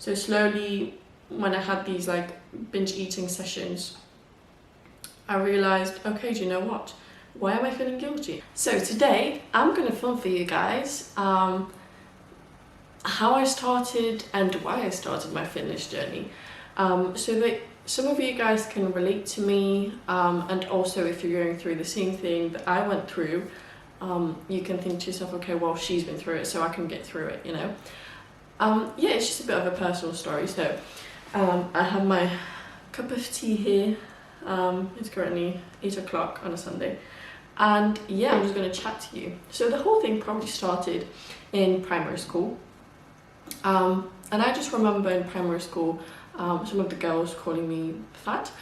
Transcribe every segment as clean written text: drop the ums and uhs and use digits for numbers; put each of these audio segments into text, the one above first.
So slowly, when I had these like binge eating sessions, I realized, okay, do you know what? Why am I feeling guilty? So today, I'm gonna film for you guys how I started and why I started my fitness journey. So that some of you guys can relate to me, and also if you're going through the same thing that I went through, you can think to yourself, okay, well, she's been through it, so I can get through it, you know? Yeah, it's just a bit of a personal story. So I have my cup of tea here. It's currently 8 o'clock on a Sunday. And yeah, I'm just going to chat to you. So the whole thing probably started in primary school. And I just remember in primary school, some of the girls calling me fat,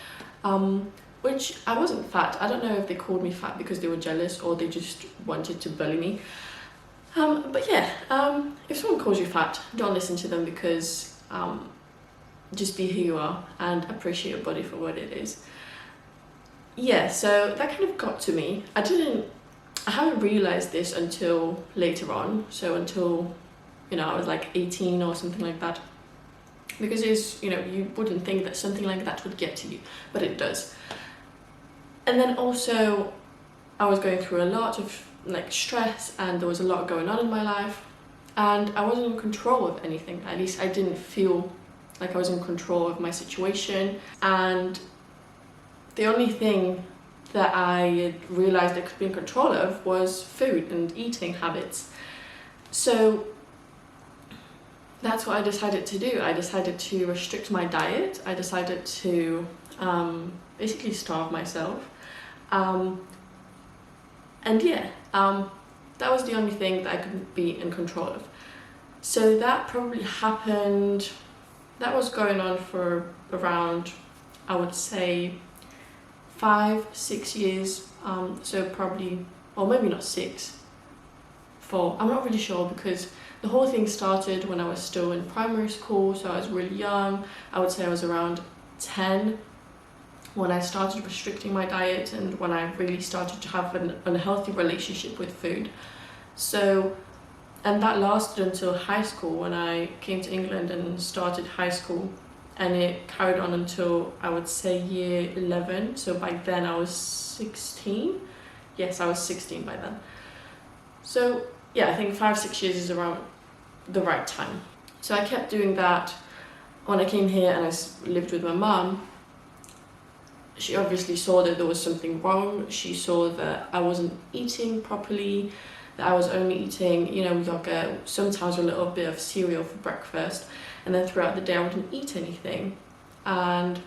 which I wasn't fat. I don't know if they called me fat because they were jealous or they just wanted to bully me. But yeah, if someone calls you fat, don't listen to them, because just be who you are and appreciate your body for what it is. Yeah, so that kind of got to me. I haven't realized this until later on. So until, I was like 18 or something like that. Because you wouldn't think that something like that would get to you, but it does. And then also, I was going through a lot of like stress, and there was a lot going on in my life, and I wasn't in control of anything. At least I didn't feel like I was in control of my situation. And the only thing that I realized I could be in control of was food and eating habits. So that's what I decided to do. I decided to restrict my diet. I decided to basically starve myself. And yeah, that was the only thing that I could be in control of. So that probably happened, that was going on for around, I would say, 5-6 years. So probably, or maybe not 6, 4, I'm not really sure, because the whole thing started when I was still in primary school, so I was really young. I would say I was around 10 when I started restricting my diet and when I really started to have an unhealthy relationship with food. So, and that lasted until high school, when I came to England and started high school, and it carried on until I would say year 11. So by then I was 16. Yes, I was 16 by then. So yeah, I think 5-6 years is around the right time. So I kept doing that. When I came here and I lived with my mum, she obviously saw that there was something wrong. She saw that I wasn't eating properly, that I was only eating, yogurt, sometimes a little bit of cereal for breakfast, and then throughout the day I wouldn't eat anything. And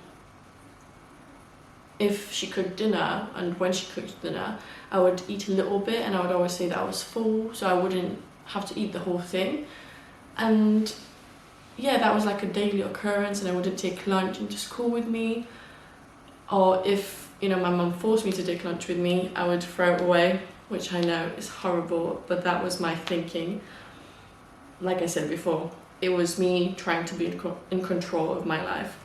if she cooked dinner, and when she cooked dinner, I would eat a little bit, and I would always say that I was full, so I wouldn't have to eat the whole thing. And yeah, that was like a daily occurrence, and I wouldn't take lunch into school with me. Or if, my mum forced me to take lunch with me, I would throw it away, which I know is horrible, but that was my thinking. Like I said before, it was me trying to be in control of my life.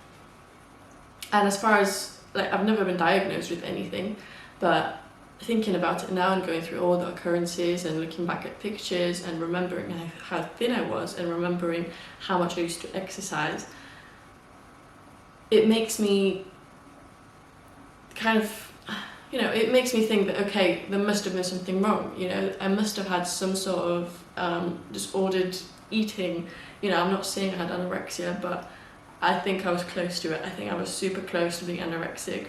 And as far as, I've never been diagnosed with anything, but thinking about it now and going through all the occurrences and looking back at pictures and remembering how thin I was and remembering how much I used to exercise, it makes me it makes me think that, okay, there must have been something wrong, I must have had some sort of disordered eating. I'm not saying I had anorexia, but I think I was close to it. I think I was super close to being anorexic,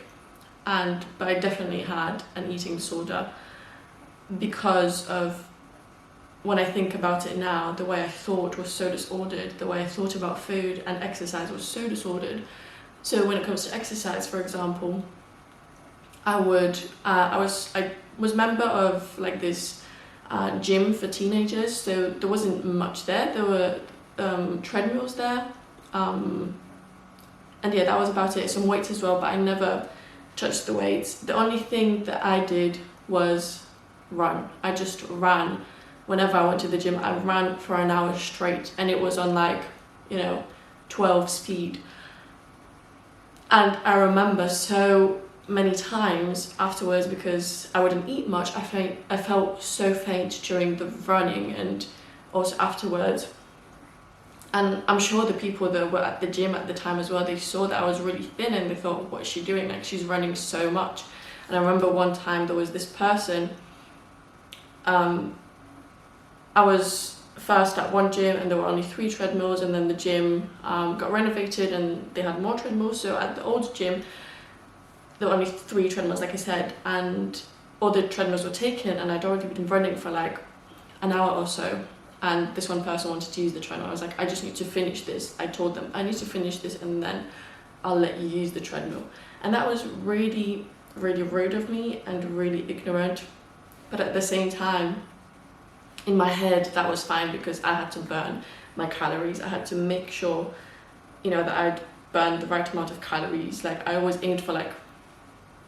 but I definitely had an eating disorder, because of, when I think about it now, the way I thought was so disordered. The way I thought about food and exercise was so disordered. So when it comes to exercise, for example, I was member of like this gym for teenagers, so there wasn't much there. There were treadmills there, and yeah, that was about it. Some weights as well, but I never touched the weights. The only thing that I did was run. I just ran. Whenever I went to the gym, I ran for an hour straight, and it was on 12 speed. And I remember so many times afterwards, because I wouldn't eat much, I felt so faint during the running, and also afterwards. And I'm sure the people that were at the gym at the time as well, they saw that I was really thin and they thought, what is she doing? Like, she's running so much. And I remember one time there was this person, I was first at one gym and there were only 3 treadmills, and then the gym got renovated and they had more treadmills. So at the old gym, there were only 3 treadmills, like I said, and all the treadmills were taken, and I'd already been running for like an hour or so. And this one person wanted to use the treadmill. I was like, I just need to finish this. I told them, I need to finish this and then I'll let you use the treadmill. And that was really, really rude of me and really ignorant. But at the same time, in my head, that was fine because I had to burn my calories. I had to make sure, you know, that I'd burned the right amount of calories. Like, I always aimed for like,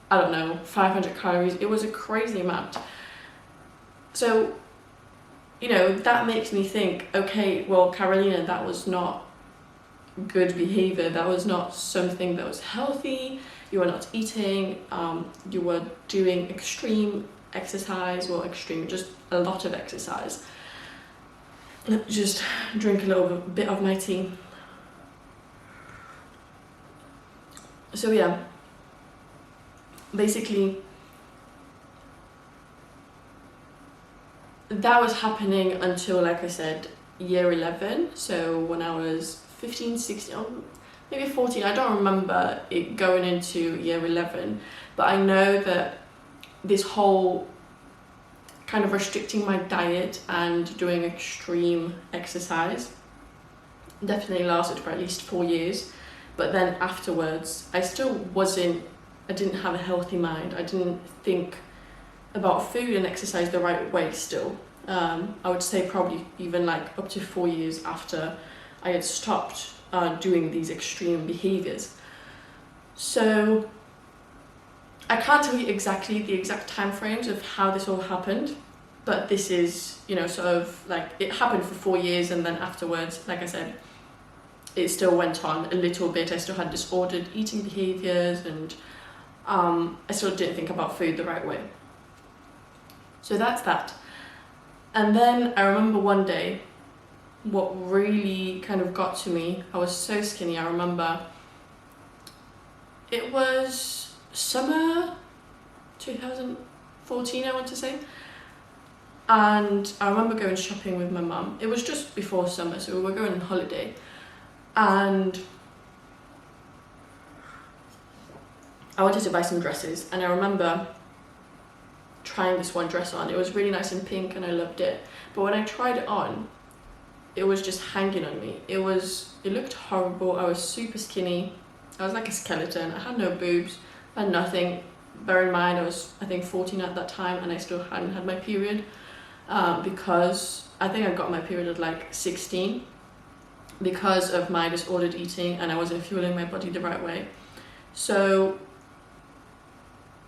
I don't know, 500 calories. It was a crazy amount. So, you know, that makes me think, okay, well, Carolina, that was not good behavior. That was not something that was healthy. You were not eating. You were doing extreme exercise, well, extreme, just a lot of exercise. Let me just drink a little bit of my tea. So yeah, basically, that was happening until, like I said, year 11. So when I was 15, 16, maybe 14, I don't remember it going into year 11. But I know that this whole kind of restricting my diet and doing extreme exercise definitely lasted for at least 4 years. But then afterwards, I didn't have a healthy mind. I didn't think about food and exercise the right way still. I would say probably even like up to 4 years after I had stopped doing these extreme behaviors. So I can't tell you exactly the exact time frames of how this all happened, but this is, you know, sort of like it happened for 4 years, and then afterwards, like I said, it still went on a little bit. I still had disordered eating behaviors, and I still didn't think about food the right way. So that's that. And then I remember one day, what really kind of got to me, I was so skinny. I remember it was summer 2014, I want to say. And I remember going shopping with my mum. It was just before summer, so we were going on holiday. And I wanted to buy some dresses, and I remember trying this one dress on. It was really nice and pink and I loved it. But when I tried it on, it was just hanging on me. It looked horrible. I was super skinny. I was like a skeleton. I had no boobs, I had nothing. Bear in mind, I was, I think, 14 at that time, and I still hadn't had my period because I think I got my period at like 16 because of my disordered eating, and I wasn't fueling my body the right way. So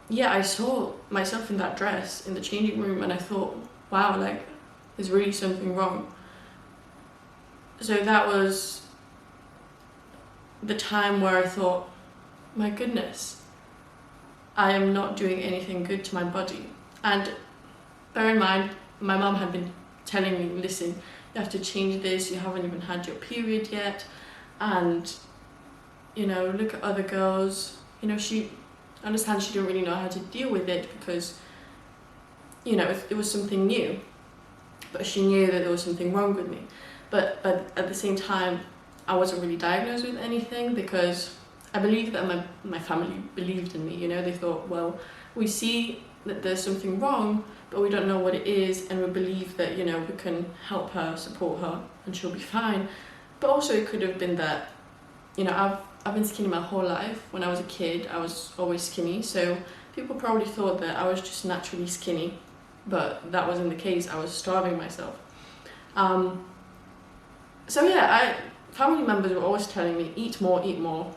yeah, I saw myself in that dress in the changing room, and I thought, wow, like, there's really something wrong. So that was the time where I thought, my goodness, I am not doing anything good to my body. And bear in mind, my mum had been telling me, listen, you have to change this, you haven't even had your period yet, and, you know, look at other girls. You know, she understands she didn't really know how to deal with it because, you know, it was something new, but she knew that there was something wrong with me. But at the same time, I wasn't really diagnosed with anything because I believe that my family believed in me. You know, they thought, well, we see that there's something wrong, but we don't know what it is, and we believe that, you know, we can help her, support her, and she'll be fine. But also it could have been that, you know, I've been skinny my whole life. When I was a kid, I was always skinny, so people probably thought that I was just naturally skinny, but that wasn't the case. I was starving myself. So yeah, family members were always telling me, eat more, eat more.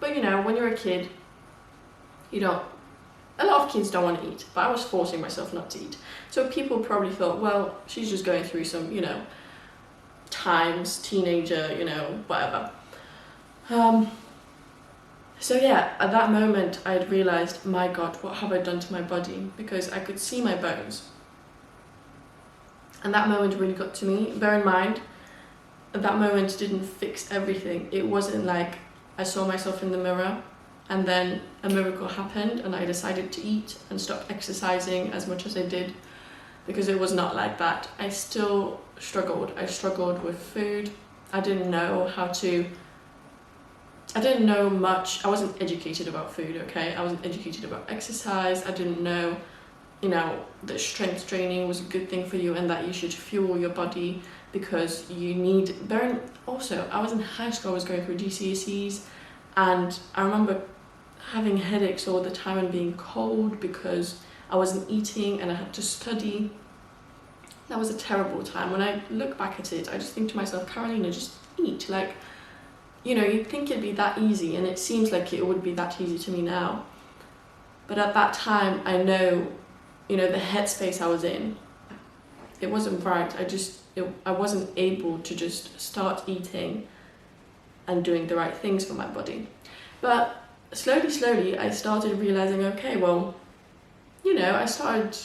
But you know, when you're a kid, a lot of kids don't want to eat, but I was forcing myself not to eat. So people probably thought, well, she's just going through some, you know, times, teenager, you know, whatever. So yeah, at that moment I had realized, my God, what have I done to my body? Because I could see my bones. And that moment really got to me. Bear in mind, that moment didn't fix everything. It wasn't like I saw myself in the mirror and then a miracle happened and I decided to eat and stop exercising as much as I did, because it was not like that. I still struggled. I struggled with food. I didn't know much. I wasn't educated about food, okay? I wasn't educated about exercise. I didn't know, that strength training was a good thing for you and that you should fuel your body because you need... Also, I was in high school, I was going through GCSEs, and I remember having headaches all the time and being cold because I wasn't eating and I had to study. That was a terrible time. When I look back at it, I just think to myself, Carolina, just eat. Like, you'd think it'd be that easy, and it seems like it would be that easy to me now. But at that time, I know, the headspace I was in, it wasn't right. I wasn't able to just start eating and doing the right things for my body. But slowly, I started realizing, okay, well, I started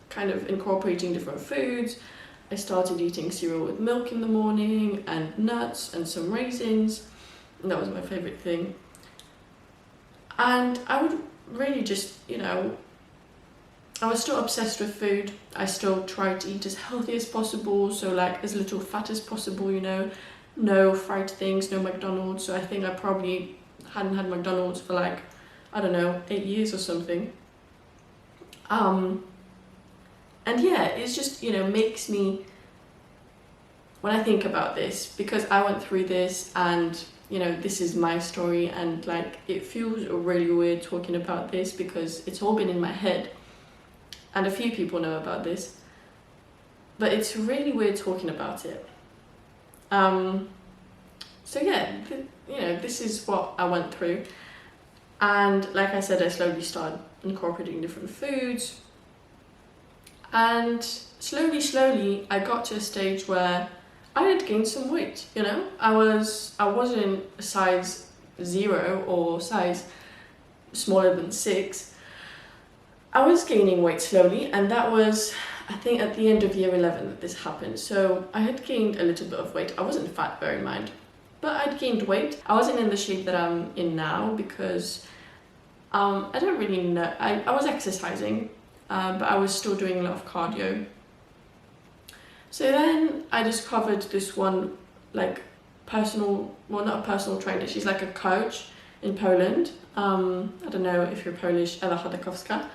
kind of incorporating different foods. I started eating cereal with milk in the morning and nuts and some raisins. And that was my favorite thing. And I would really just, I was still obsessed with food. I still tried to eat as healthy as possible, so like as little fat as possible, no fried things, no McDonald's. So I think I probably hadn't had McDonald's for 8 years or something. And yeah, it's just, makes me, when I think about this, because I went through this and, this is my story, and it feels really weird talking about this because it's all been in my head and a few people know about this, but it's really weird talking about it. So yeah, this is what I went through. And like I said, I slowly started incorporating different foods. And slowly, I got to a stage where I had gained some weight, I wasn't a size 0 or size smaller than 6. I was gaining weight slowly, and that was, I think, at the end of year 11 that this happened. So I had gained a little bit of weight. I wasn't fat, bear in mind, but I'd gained weight. I wasn't in the shape that I'm in now because I don't really know. I was exercising, but I was still doing a lot of cardio. So then I discovered this one, not a personal trainer, she's like a coach in Poland. I don't know if you're Polish, Ela Chodakowska.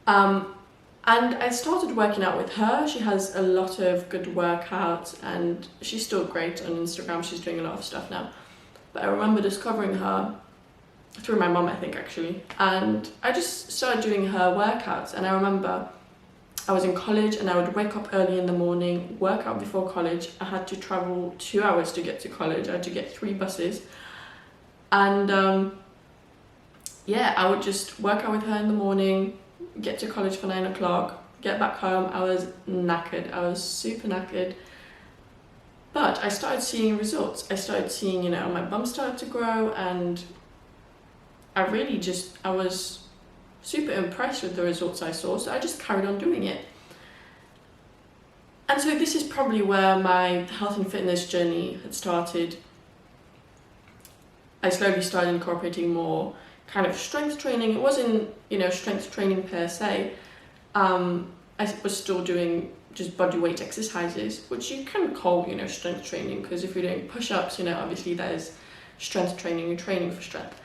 And I started working out with her. She has a lot of good workouts and she's still great on Instagram. She's doing a lot of stuff now. But I remember discovering her through my mum, I think, actually. And I just started doing her workouts. And I remember I was in college and I would wake up early in the morning, work out before college. I had to travel 2 hours to get to college. I had to get 3 buses. And I would just work out with her in the morning, get to college for 9 o'clock, get back home. I was knackered. I was super knackered. But I started seeing results. I started seeing, my bum started to grow, and I was super impressed with the results I saw, so I just carried on doing it. And so this is probably where my health and fitness journey had started. I slowly started incorporating more kind of strength training. It wasn't, strength training per se. I was still doing just body weight exercises, which you can call, strength training, because if you're doing push-ups, obviously there's strength training, you're training for strength.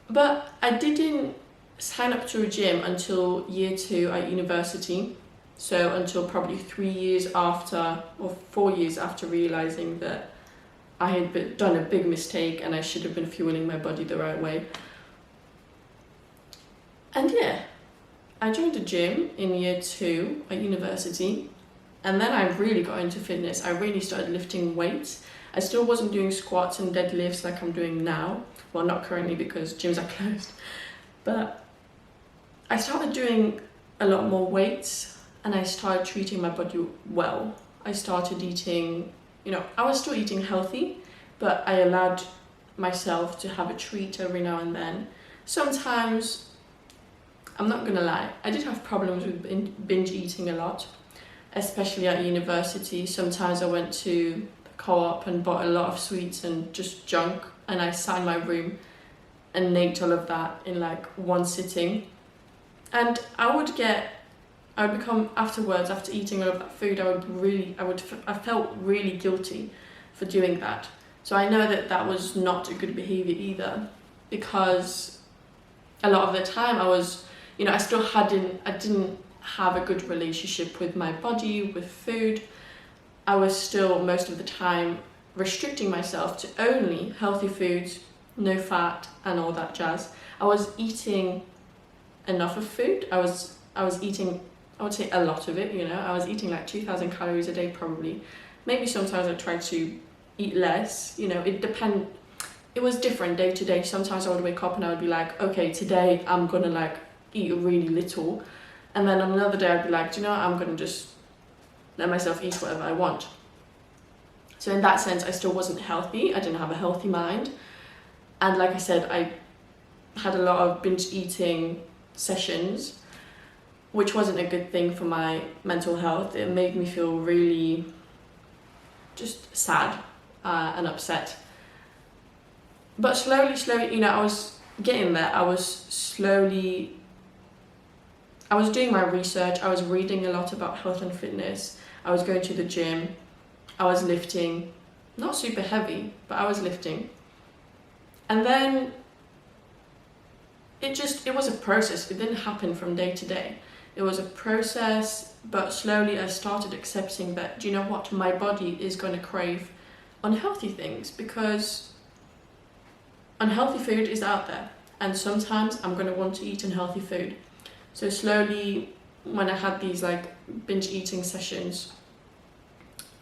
But I didn't sign up to a gym until year 2 at university. So until probably 3 years after, or 4 years after realizing that I had done a big mistake and I should have been fueling my body the right way. And yeah, I joined a gym in year 2 at university. And then I really got into fitness. I really started lifting weights. I still wasn't doing squats and deadlifts like I'm doing now. Well, not currently because gyms are closed. But I started doing a lot more weights and I started treating my body well. I started eating, I was still eating healthy, but I allowed myself to have a treat every now and then. Sometimes, I'm not gonna lie, I did have problems with binge eating a lot. especially at university. Sometimes I went to the co-op and bought a lot of sweets and just junk, and I sat in my room and ate all of that in like one sitting. And I would become afterwards, after eating all of that food, I felt really guilty for doing that. So I know that that was not a good behavior either, because a lot of the time I didn't have a good relationship with my body, with food. I was still most of the time restricting myself to only healthy foods, no fat and all that jazz. I was eating enough of food. I was eating, I would say, a lot of it, I was eating like 2,000 calories a day probably. Maybe sometimes I tried to eat less, it was different day to day. Sometimes I would wake up and I would be like, okay, today I'm gonna like eat really little. And then on another day I'd be like, I'm gonna just let myself eat whatever I want. So in that sense, I still wasn't healthy. I didn't have a healthy mind. And like I said, I had a lot of binge eating sessions, which wasn't a good thing for my mental health. It made me feel really just sad and upset. But slowly, I was getting there. I was doing my research. I was reading a lot about health and fitness. I was going to the gym. I was lifting, not super heavy, but I was lifting. And then it was a process. It didn't happen from day to day. It was a process, but slowly I started accepting that, my body is going to crave unhealthy things, because unhealthy food is out there, and sometimes I'm going to want to eat unhealthy food. So slowly, when I had these like binge eating sessions,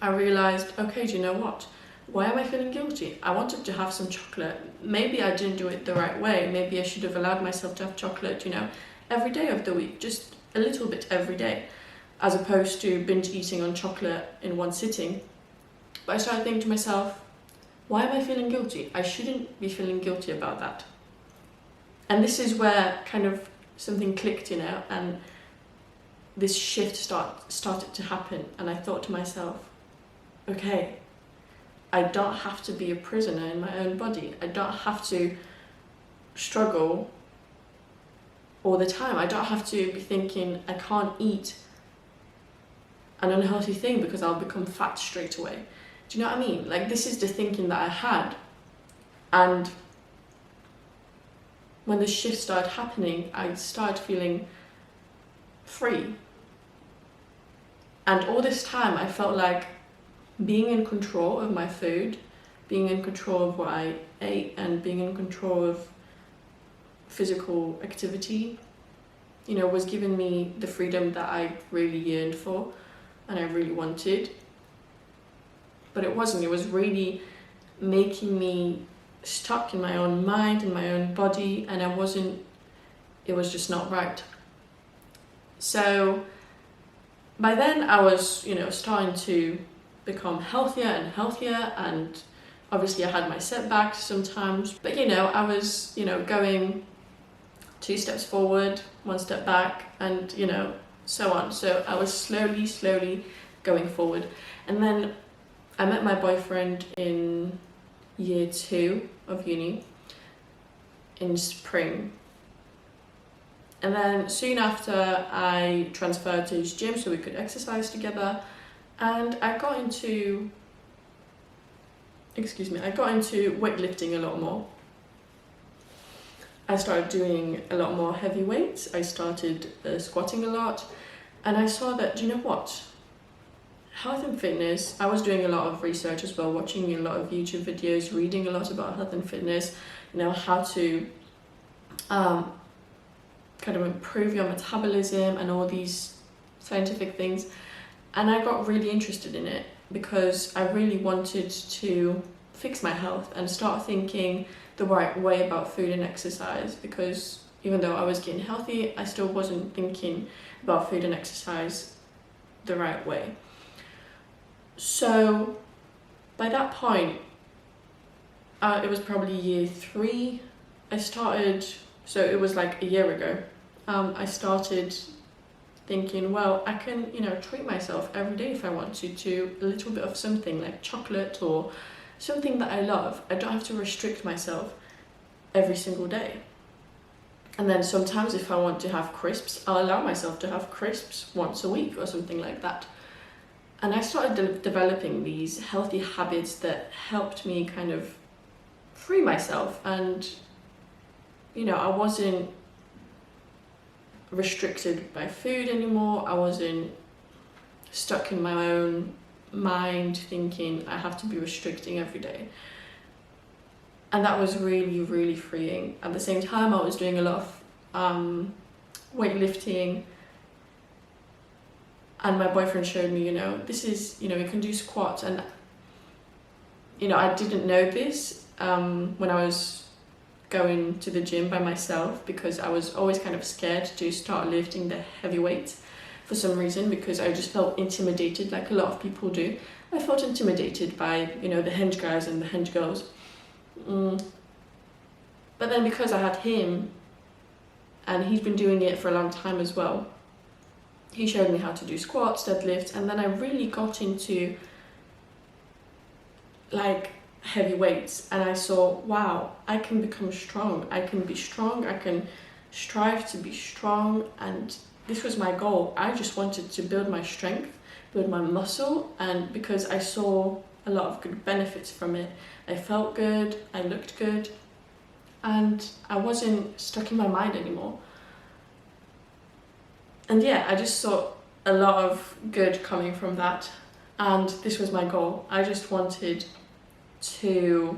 I realized, okay, do you know what? Why am I feeling guilty? I wanted to have some chocolate. Maybe I didn't do it the right way. Maybe I should have allowed myself to have chocolate, every day of the week, just a little bit every day, as opposed to binge eating on chocolate in one sitting. But I started thinking to myself, why am I feeling guilty? I shouldn't be feeling guilty about that. And this is where kind of something clicked, and this shift started to happen. And I thought to myself, okay, I don't have to be a prisoner in my own body. I don't have to struggle all the time. I don't have to be thinking I can't eat an unhealthy thing because I'll become fat straight away. Do you know what I mean? Like, this is the thinking that I had. And when the shift started happening, I started feeling free. And all this time I felt like being in control of my food, being in control of what I ate, and being in control of physical activity, was giving me the freedom that I really yearned for and I really wanted. But it wasn't. It was really making me stuck in my own mind, in my own body, and it was just not right. So by then I was, starting to become healthier and healthier, and obviously I had my setbacks sometimes, but I was, going 2 steps forward, 1 step back, and so on. So I was slowly going forward. And then I met my boyfriend in year 2 of uni in spring. And then soon after I transferred to his gym so we could exercise together, and I got into weightlifting a lot more. I started doing a lot more heavy weights. I started squatting a lot, and I saw that, health and fitness, I was doing a lot of research as well, watching a lot of YouTube videos, reading a lot about health and fitness, how to kind of improve your metabolism and all these scientific things. And I got really interested in it because I really wanted to fix my health and start thinking the right way about food and exercise, because even though I was getting healthy, I still wasn't thinking about food and exercise the right way. So by that point, it was probably year 3, I started, so it was like a year ago, I started thinking, well, I can, you know, treat myself every day if I want to a little bit of something like chocolate or something that I love. I don't have to restrict myself every single day. And then sometimes if I want to have crisps, I'll allow myself to have crisps once a week or something like that. And I started developing these healthy habits that helped me kind of free myself, and you know, I wasn't restricted by food anymore. I wasn't stuck in my own mind thinking I have to be restricting every day. And that was really, really freeing. At the same time, I was doing a lot of weightlifting, and my boyfriend showed me, you know, this is, you know, you can do squats. And you know, I didn't know this when I was going to the gym by myself, because I was always kind of scared to start lifting the heavy weights for some reason, because I just felt intimidated, like a lot of people do. I felt intimidated by, you know, the hinge guys and the hinge girls. But then because I had him, and he's been doing it for a long time as well, he showed me how to do squats, deadlifts, and then I really got into like heavy weights, and I saw, wow, I can become strong. I can be strong. I can strive to be strong. And this was my goal. I just wanted to build my strength, build my muscle, and because I saw a lot of good benefits from it. I felt good, I looked good, and I wasn't stuck in my mind anymore. And yeah, I just saw a lot of good coming from that, and this was my goal. I just wanted to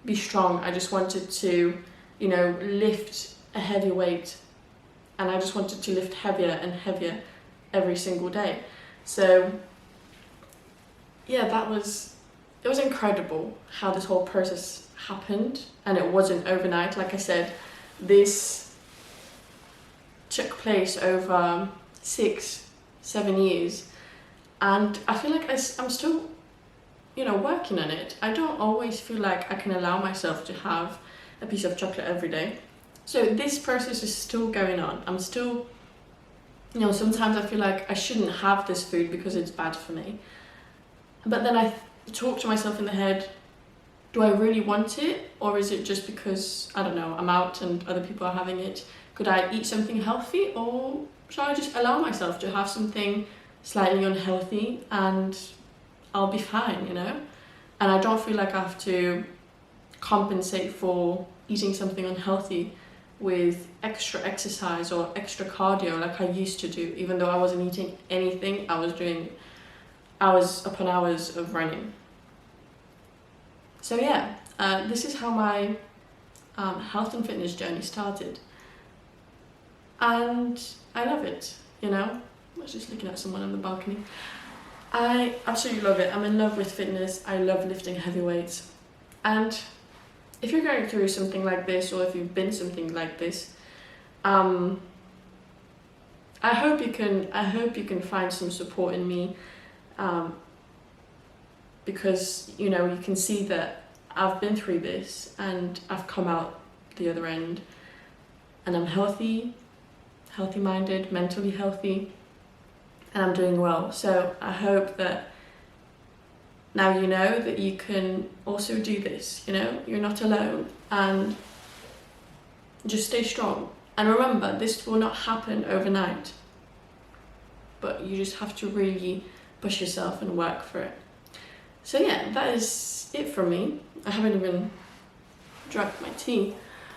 be strong. I just wanted to, you know, lift a heavy weight, and I just wanted to lift heavier and heavier every single day. So yeah, it was incredible how this whole process happened, and it wasn't overnight. Like I said, this took place over 6-7 years, and I feel like I'm still, you know, working on it. I don't always feel like I can allow myself to have a piece of chocolate every day. So this process is still going on. I'm still, you know, sometimes I feel like I shouldn't have this food because it's bad for me. But then I talk to myself in the head, do I really want it? Or is it just because, I don't know, I'm out and other people are having it? Could I eat something healthy, or should I just allow myself to have something slightly unhealthy and I'll be fine, you know? And I don't feel like I have to compensate for eating something unhealthy with extra exercise or extra cardio like I used to do. Even though I wasn't eating anything, I was doing hours upon hours of running. So yeah, this is how my health and fitness journey started. And I love it, you know? I was just looking at someone on the balcony. I absolutely love it. I'm in love with fitness. I love lifting heavy weights. And if you're going through something like this, or if you've been something like this, I hope you can find some support in me, because, you know, you can see that I've been through this and I've come out the other end, and I'm healthy-minded, mentally healthy, and I'm doing well. So I hope that now you know that you can also do this, you know, you're not alone, and just stay strong. And remember, this will not happen overnight, but you just have to really push yourself and work for it. So yeah, that is it from me. I haven't even drunk my tea.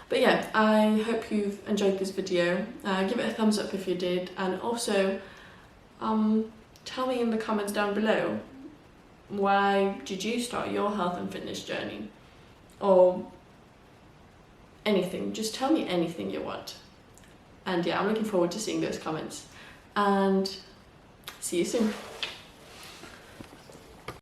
But yeah, I hope you've enjoyed this video. Give it a thumbs up if you did, and also tell me in the comments down below, why did you start your health and fitness journey? Or anything, just tell me anything you want. And yeah, I'm looking forward to seeing those comments, and see you soon.